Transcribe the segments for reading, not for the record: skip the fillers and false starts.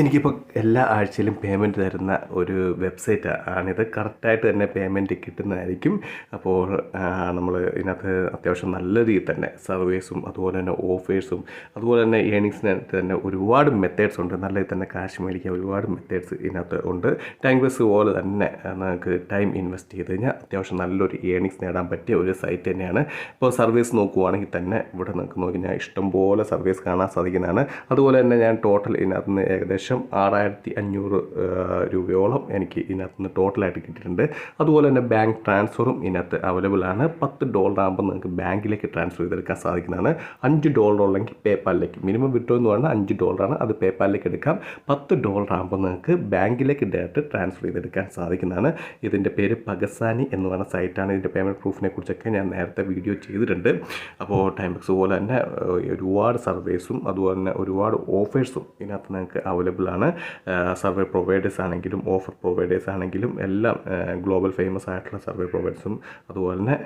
എനിക്കിപ്പോൾ എല്ലാ ആഴ്ചയിലും പേയ്മെൻറ്റ് തരുന്ന ഒരു വെബ്സൈറ്റ് ആണിത്. കറക്റ്റായിട്ട് തന്നെ പേയ്മെൻറ്റ് കിട്ടുന്നതായിരിക്കും. അപ്പോൾ നമ്മൾ ഇതിനകത്ത് അത്യാവശ്യം നല്ല രീതിയിൽ തന്നെ സർവീസും അതുപോലെ തന്നെ ഓഫേഴ്സും അതുപോലെ തന്നെ ഏണിങ്സിനകത്ത് തന്നെ ഒരുപാട് മെത്തേഡ്സ് ഉണ്ട്. നല്ല രീതിയിൽ തന്നെ കാശ് മേടിക്കാൻ ഒരുപാട് മെത്തേഡ്സ് ഇതിനകത്ത് ഉണ്ട്. ടൈം വേസ്റ്റ് പോലെ തന്നെ നമുക്ക് ടൈം ഇൻവെസ്റ്റ് ചെയ്ത് കഴിഞ്ഞാൽ അത്യാവശ്യം നല്ലൊരു ഏണിങ്സ് നേടാൻ പറ്റിയ ഒരു സൈറ്റ് തന്നെയാണ്. ഇപ്പോൾ സർവീസ് നോക്കുവാണെങ്കിൽ തന്നെ ഇവിടെ നമുക്ക് നോക്കി ഞാൻ ഇഷ്ടംപോലെ സർവീസ് കാണാൻ സാധിക്കുന്നതാണ്. അതുപോലെ തന്നെ ഞാൻ ടോട്ടൽ ഇതിനകത്ത് നിന്ന് ഏകദേശം 6500 രൂപയോളം എനിക്ക് ഇതിനകത്ത് നിന്ന് ടോട്ടലായിട്ട് കിട്ടിയിട്ടുണ്ട്. അതുപോലെ തന്നെ ബാങ്ക് ട്രാൻസ്ഫറും ഇതിനകത്ത് അവൈലബിൾ ആണ്. $10 ആകുമ്പോൾ നിങ്ങൾക്ക് ബാങ്കിലേക്ക് ട്രാൻസ്ഫർ ചെയ്തെടുക്കാൻ സാധിക്കുന്നതാണ്. $5 ഉള്ളെങ്കിൽ പേപ്പാലിലേക്ക് മിനിമം വിഡ്രോ എന്ന് പറഞ്ഞാൽ $5 അത് പേപ്പാലിലേക്ക് എടുക്കാം. $10 ആകുമ്പോൾ നിങ്ങൾക്ക് ബാങ്കിലേക്ക് ഡയറക്റ്റ് ട്രാൻസ്ഫർ ചെയ്തെടുക്കാൻ സാധിക്കുന്നതാണ്. ഇതിൻ്റെ പേര് പഗസാനി എന്ന് പറഞ്ഞ സൈറ്റാണ്. ഇതിൻ്റെ പേയ്മെൻറ്റ് പ്രൂഫിനെ കുറിച്ചൊക്കെ ഞാൻ നേരത്തെ വീഡിയോ ചെയ്തിട്ടുണ്ട്. അപ്പോൾ ടൈംബക്സ് പോലെ തന്നെ ഒരുപാട് സർവീസും അതുപോലെ തന്നെ ഒരുപാട് ഓഫേഴ്സും ഇതിനകത്ത് നിങ്ങൾക്ക് അവൈലബിൾ ആണ്. സർവേ പ്രൊവൈഡേഴ്സ് ആണെങ്കിലും ഓഫർ പ്രൊവൈഡേഴ്സ് ആണെങ്കിലും എല്ലാം ഗ്ലോബൽ ഫേമസ് ആയിട്ടുള്ള സർവേ പ്രൊവൈഡേഴ്സും അതുപോലെ തന്നെ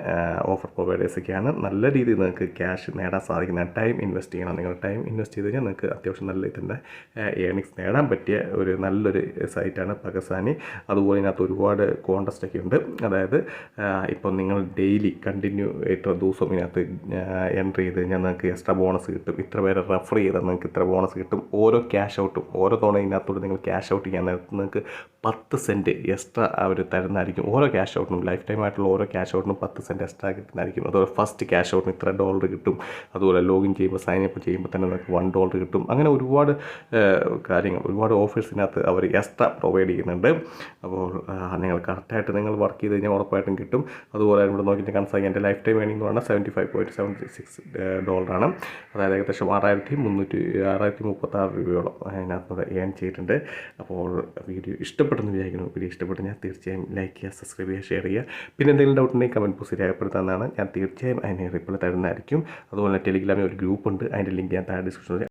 ഓഫർ പ്രൊവൈഡേഴ്സൊക്കെയാണ്. നല്ല രീതിയിൽ നിങ്ങൾക്ക് ക്യാഷ് നേടാൻ സാധിക്കുന്ന ടൈം ഇൻവെസ്റ്റ് ചെയ്യണം. നിങ്ങൾ ടൈം ഇൻവെസ്റ്റ് ചെയ്ത് കഴിഞ്ഞാൽ നിങ്ങൾക്ക് അത്യാവശ്യം നല്ല ഇതിൻ്റെ ഏണിങ്സ് നേടാൻ പറ്റിയ ഒരു നല്ലൊരു സൈറ്റാണ് പഗസാനി. അതുപോലെ ഇതിനകത്ത് ഒരുപാട് കോൺടെസ്റ്റ് ഒക്കെ ഉണ്ട്. അതായത് ഇപ്പം നിങ്ങൾ ഡെയിലി കണ്ടിന്യൂ ഇത്ര ദിവസം ഇതിനകത്ത് എൻട്രി ചെയ്ത് കഴിഞ്ഞാൽ നിങ്ങൾക്ക് എക്സ്ട്രാ ബോണസ് കിട്ടും. ഇത്ര പേരെ റെഫർ ചെയ്താൽ നിങ്ങൾക്ക് ഇത്ര ബോണസ് കിട്ടും. ഓരോ ക്യാഷ് ഔട്ടും ഓരോ തവണ ഇതിനകത്തോട് നിങ്ങൾ ക്യാഷ് ഔട്ട് ചെയ്യാൻ നേരത്ത് നിങ്ങൾക്ക് 10 സെൻറ്റ് എക്സ്ട്രാ അവർ തരുന്നതായിരിക്കും. ഓരോ ക്യാഷ് ഔട്ടിനും ലൈഫ് ടൈം ആയിട്ടുള്ള ഓരോ ക്യാഷ് ഔട്ടിനും 10 സെൻറ്റ് എക്സ്ട്രാ കിട്ടുന്നതായിരിക്കും. അതുപോലെ ഫസ്റ്റ് ക്യാഷ് ഔട്ടിന് ഇത്ര $1 കിട്ടും. അതുപോലെ ലോഗിൻ ചെയ്യുമ്പോൾ സൈനപ്പ് ചെയ്യുമ്പോൾ തന്നെ നിങ്ങൾക്ക് $1 കിട്ടും. അങ്ങനെ ഒരുപാട് കാര്യങ്ങൾ ഒരുപാട് ഓഫേഴ്സിനകത്ത് അവർ എക്സ്ട്രാ പ്രൊവൈഡ് ചെയ്യുന്നുണ്ട്. അപ്പോൾ നിങ്ങൾ കറക്റ്റായിട്ട് നിങ്ങൾ വർക്ക് ചെയ്ത് കഴിഞ്ഞാൽ ഉറപ്പായിട്ടും കിട്ടും. അതുപോലെ ഇവിടെ നോക്കിയിട്ട് കാണാൻ സാധിക്കും എൻ്റെ ലൈഫ് ടൈം ഏണിംഗ് എന്ന് പറഞ്ഞാൽ $75.76 ആണ്. അതായത് ഏകദേശം 6,336 രൂപയോളം അതിനകത്ത് ഏൺ ചെയ്തിട്ടുണ്ട്. അപ്പോൾ വീഡിയോ ഇഷ്ടപ്പെട്ടെന്ന് വിചാരിക്കുന്നു. വീഡിയോ ഇഷ്ടപ്പെട്ട് ഞാൻ തീർച്ചയായും ലൈക്ക് ചെയ്യുക, സബ്സ്ക്രൈബ് ചെയ്യുക, ഷെയർ ചെയ്യുക. പിന്നെ എന്തെങ്കിലും ഡൗട്ട് ഉണ്ടെങ്കിൽ കമൻറ്റ് ബോക്സിൽ രേഖപ്പെടുത്താവുന്നതാണ്. ഞാൻ തീർച്ചയായും അതിന് റിപ്ലൈ തരുന്നതായിരിക്കും. അതുപോലെ ടെലിഗ്രാമിൽ ഒരു ഗ്രൂപ്പ് ഉണ്ട്. അതിൻ്റെ ലിങ്ക് ഞാൻ താഴെ ഡിസ്ക്രിപ്ഷനിൽ